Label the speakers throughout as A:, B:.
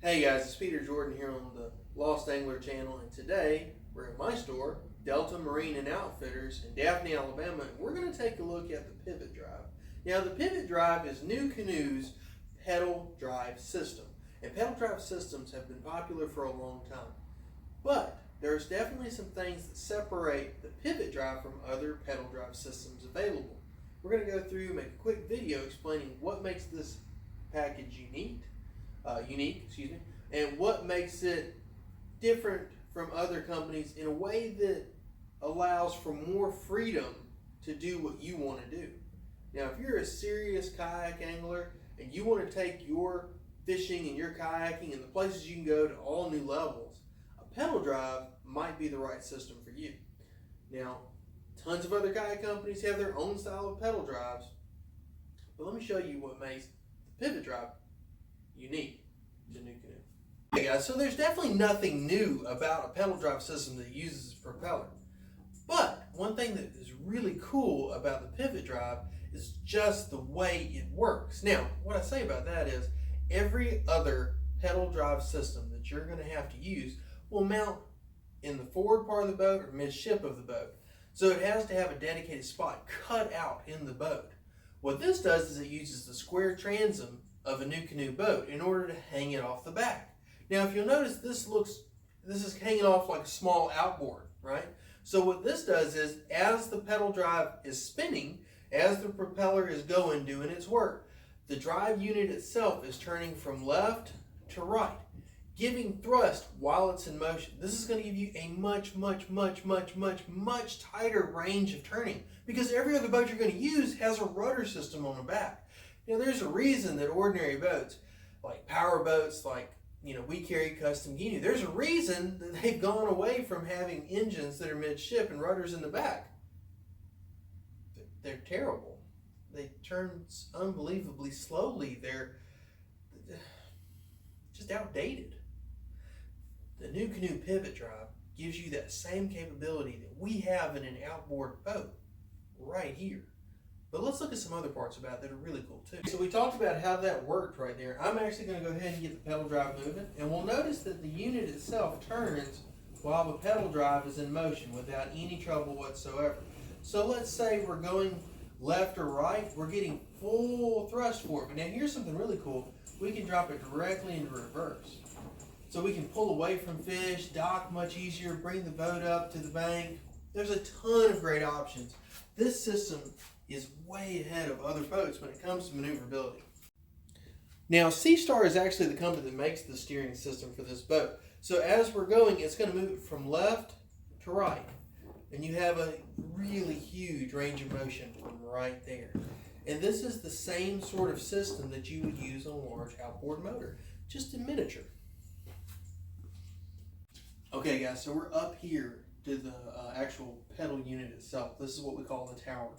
A: Hey guys, it's Peter Jordan here on the Lost Angler channel, and today we're at my store, Delta Marine and Outfitters in Daphne, Alabama, and we're going to take a look at the Pivot Drive. Now the Pivot Drive is NuCanoe's pedal drive system, and pedal drive systems have been popular for a long time, but there's definitely some things that separate the Pivot Drive from other pedal drive systems available. We're going to go through and make a quick video explaining what makes this package unique, and what makes it different from other companies in a way that allows for more freedom to do what you want to do. Now, if you're a serious kayak angler and you want to take your fishing and your kayaking and the places you can go to all new levels, a pedal drive might be the right system for you. Now, tons of other kayak companies have their own style of pedal drives, but let me show you what makes the Pivot Drive unique to NuCanoe. Hey guys, so there's definitely nothing new about a pedal drive system that uses a propeller. But one thing that is really cool about the Pivot Drive is just the way it works. Now, what I say about that is every other pedal drive system that you're going to have to use will mount in the forward part of the boat or midship of the boat. So it has to have a dedicated spot cut out in the boat. What this does is it uses the square transom of a NuCanoe boat in order to hang it off the back. Now, if you'll notice, this is hanging off like a small outboard, right? So what this does is, as the pedal drive is spinning, as the propeller is doing its work, the drive unit itself is turning from left to right, giving thrust while it's in motion. This is going to give you a much tighter range of turning, because every other boat you're going to use has a rudder system on the back. You know, there's a reason that ordinary boats, like power boats, like, we carry custom Guinea, there's a reason that they've gone away from having engines that are midship and rudders in the back. They're terrible. They turn unbelievably slowly. They're just outdated. The NuCanoe Pivot Drive gives you that same capability that we have in an outboard boat right here. But let's look at some other parts about it that are really cool too. So we talked about how that worked right there. I'm actually going to go ahead and get the pedal drive moving, and we'll notice that the unit itself turns while the pedal drive is in motion without any trouble whatsoever. So let's say we're going left or right, we're getting full thrust for it. But now here's something really cool. We can drop it directly into reverse. So we can pull away from fish, dock much easier, bring the boat up to the bank. There's a ton of great options. This system is way ahead of other boats when it comes to maneuverability. Now, Seastar is actually the company that makes the steering system for this boat. So as we're going, it's going to move it from left to right. And you have a really huge range of motion from right there. And this is the same sort of system that you would use on a large outboard motor, just in miniature. Okay guys, so we're up here to the actual pedal unit itself. This is what we call the tower.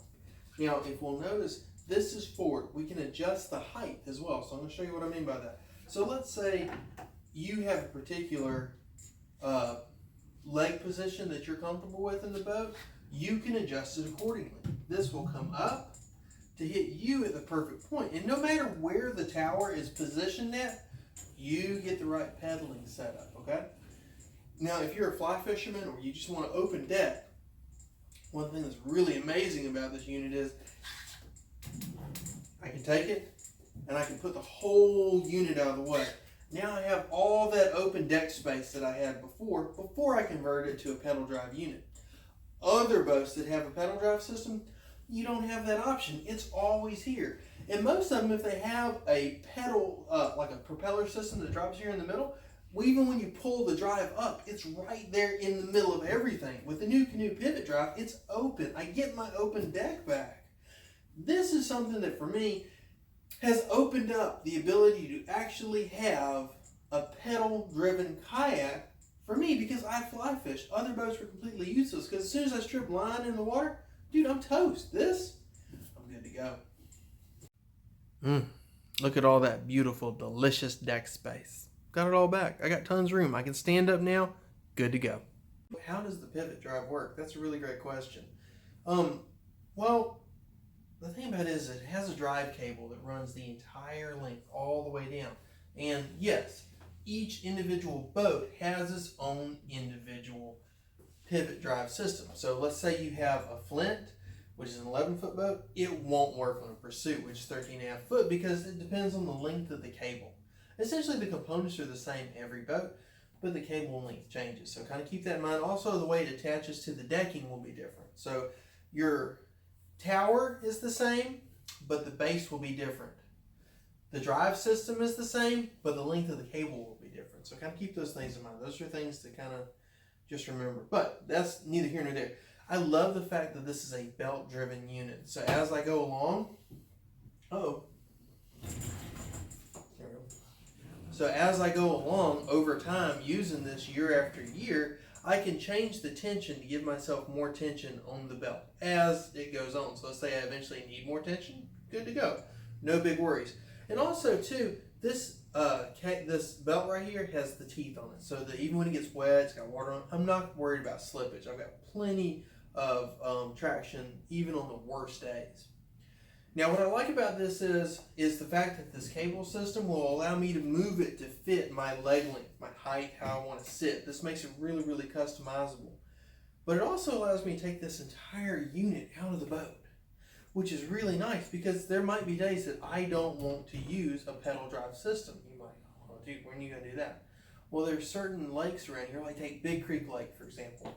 A: Now, if we'll notice, this is forward. We can adjust the height as well. So I'm going to show you what I mean by that. So let's say you have a particular leg position that you're comfortable with in the boat. You can adjust it accordingly. This will come up to hit you at the perfect point. And no matter where the tower is positioned at, you get the right pedaling setup, okay? Now, if you're a fly fisherman or you just want to open deck, one thing that's really amazing about this unit is I can take it and I can put the whole unit out of the way. Now I have all that open deck space that I had before I converted to a pedal drive unit. Other boats that have a pedal drive system, you don't have that option. It's always here. And most of them, if they have a pedal, like a propeller system that drops here in the middle, even when you pull the drive up, it's right there in the middle of everything. With the NuCanoe Pivot Drive, it's open. I get my open deck back. This is something that, for me, has opened up the ability to actually have a pedal-driven kayak for me, because I fly fish. Other boats were completely useless, because as soon as I strip line in the water, dude, I'm toast. This, I'm good to go. Look at all that beautiful, delicious deck space. Got it all back. I got tons of room. I can stand up now. Good to go. How does the Pivot Drive work? That's a really great question. Well, the thing about it is it has a drive cable that runs the entire length all the way down. And yes, each individual boat has its own individual pivot drive system. So let's say you have a Flint, which is an 11-foot boat. It won't work on a Pursuit, which is 13.5 foot, because it depends on the length of the cable. Essentially, the components are the same every boat, but the cable length changes. So kind of keep that in mind. Also, the way it attaches to the decking will be different. So your tower is the same, but the base will be different. The drive system is the same, but the length of the cable will be different. So kind of keep those things in mind. Those are things to kind of just remember. But that's neither here nor there. I love the fact that this is a belt-driven unit. So as I go along, So as I go along over time using this year after year, I can change the tension to give myself more tension on the belt as it goes on. So let's say I eventually need more tension, good to go. No big worries. And also too, this belt right here has the teeth on it. So that even when it gets wet, it's got water on it, I'm not worried about slippage. I've got plenty of traction even on the worst days. Now what I like about this is the fact that this cable system will allow me to move it to fit my leg length, my height, how I want to sit. This makes it really, really customizable. But it also allows me to take this entire unit out of the boat, which is really nice because there might be days that I don't want to use a pedal drive system. You might, oh dude, when are you going to do that? Well, there's certain lakes around here, like take Big Creek Lake, for example.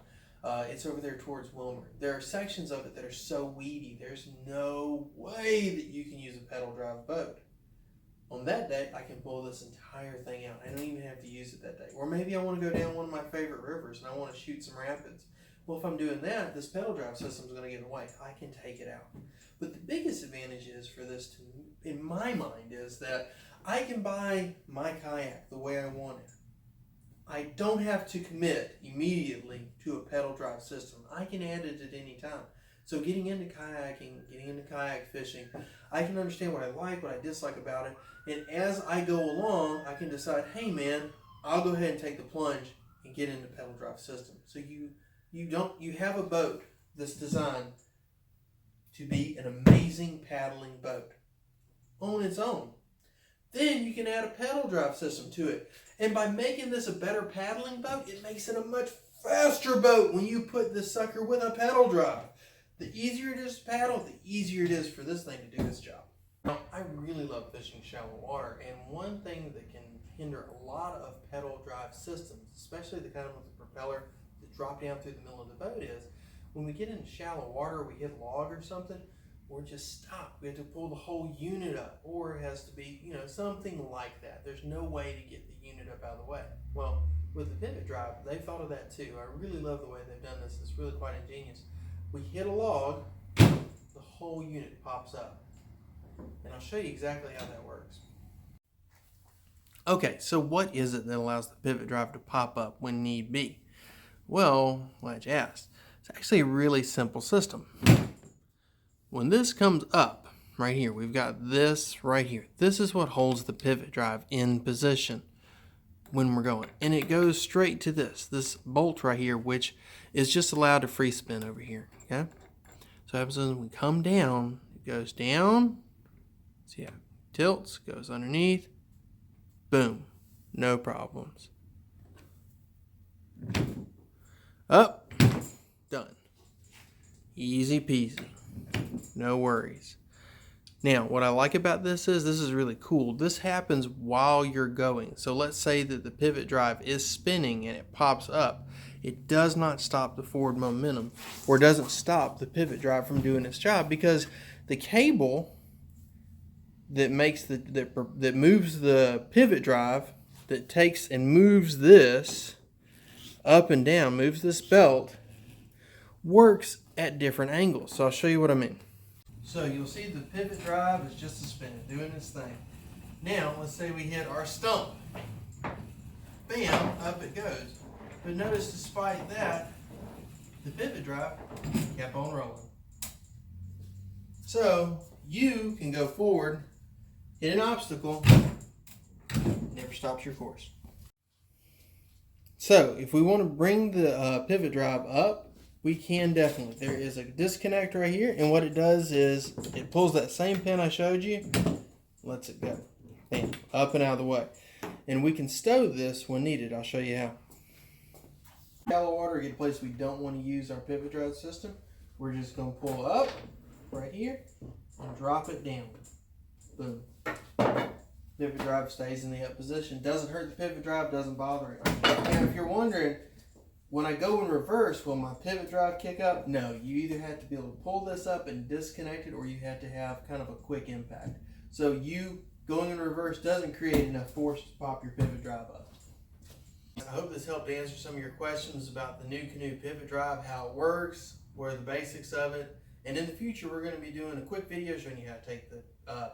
A: It's over there towards Wilmer. There are sections of it that are so weedy, there's no way that you can use a pedal drive boat. On that day, I can pull this entire thing out. I don't even have to use it that day. Or maybe I want to go down one of my favorite rivers and I want to shoot some rapids. Well, if I'm doing that, this pedal drive system is going to get in the way. I can take it out. But the biggest advantage is for this, in my mind, is that I can buy my kayak the way I want it. I don't have to commit immediately to a pedal drive system. I can add it at any time. So getting into kayaking, getting into kayak fishing, I can understand what I like, what I dislike about it. And as I go along, I can decide, hey man, I'll go ahead and take the plunge and get into pedal drive system. So you have a boat that's designed to be an amazing paddling boat on its own. Then you can add a pedal drive system to it. And by making this a better paddling boat, it makes it a much faster boat when you put this sucker with a pedal drive. The easier it is to paddle, the easier it is for this thing to do its job. Now, I really love fishing shallow water, and one thing that can hinder a lot of pedal drive systems, especially the kind with the propeller that drop down through the middle of the boat, is when we get into shallow water, we hit a log or something, or just stop. We have to pull the whole unit up, or it has to be, something like that. There's no way to get the unit up out of the way. Well, with the pivot drive, they thought of that too. I really love the way they've done this. It's really quite ingenious. We hit a log, the whole unit pops up. And I'll show you exactly how that works. Okay, so what is it that allows the pivot drive to pop up when need be? Well, glad you asked. It's actually a really simple system. When this comes up, right here, we've got this right here. This is what holds the pivot drive in position when we're going. And it goes straight to this bolt right here, which is just allowed to free spin over here, okay? So what happens is when we come down, it goes down, see how it tilts, goes underneath, boom, no problems. Up, done. Easy peasy. No worries. Now, what I like about this is really cool. This happens while you're going. So let's say that the pivot drive is spinning and it pops up. It does not stop the forward momentum, or doesn't stop the pivot drive from doing its job, because the cable that that moves the pivot drive, that takes and moves this up and down, moves this belt, works at different angles. So I'll show you what I mean. So you'll see the pivot drive is just a spinning, doing its thing. Now let's say we hit our stump. Bam, up it goes. But notice despite that, the pivot drive kept on rolling. So you can go forward, hit an obstacle, never stops your course. So if we want to bring the pivot drive up, we can definitely. There is a disconnect right here, and what it does is it pulls that same pin I showed you, lets it go. Bam, up and out of the way. and we can stow this when needed. I'll show you how. Shallow water, get a place we don't want to use our pivot drive system. We're just going to pull up right here and drop it down. Boom. Pivot drive stays in the up position. Doesn't hurt the pivot drive, doesn't bother it. Now, if you're wondering, when I go in reverse, will my pivot drive kick up? No, you either have to be able to pull this up and disconnect it, or you have to have kind of a quick impact. So you going in reverse doesn't create enough force to pop your pivot drive up. I hope this helped answer some of your questions about the NuCanoe Pivot Drive, how it works, what are the basics of it, and in the future we're going to be doing a quick video showing you how to take the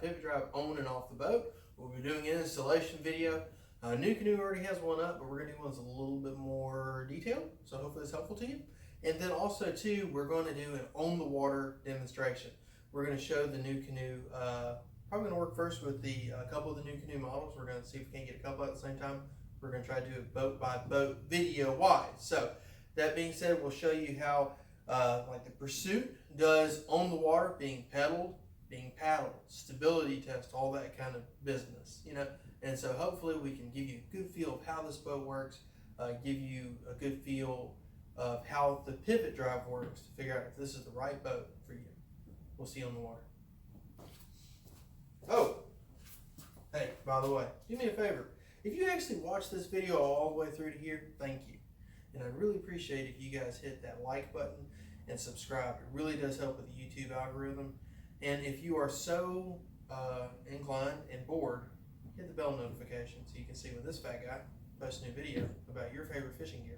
A: pivot drive on and off the boat. We'll be doing an installation video. NuCanoe already has one up, but we're going to do one that's a little bit more detailed, so hopefully it's helpful to you. And then also too, we're going to do an on the water demonstration. We're going to show the NuCanoe, probably going to work first with the couple of the NuCanoe models. We're going to see if we can get a couple at the same time. We're going to try to do it boat by boat video wise. So that being said, we'll show you how like the Pursuit does on the water, being pedaled, being paddled, stability test, all that kind of business, you know. And so hopefully we can give you a good feel of how this boat works, give you a good feel of how the pivot drive works to figure out if this is the right boat for you. We'll see you on the water. Oh, hey, by the way, do me a favor. If you actually watch this video all the way through to here, thank you. And I'd really appreciate if you guys hit that like button and subscribe. It really does help with the YouTube algorithm. And if you are so inclined and bored, hit the bell notification so you can see when this fat guy posts a new video about your favorite fishing gear.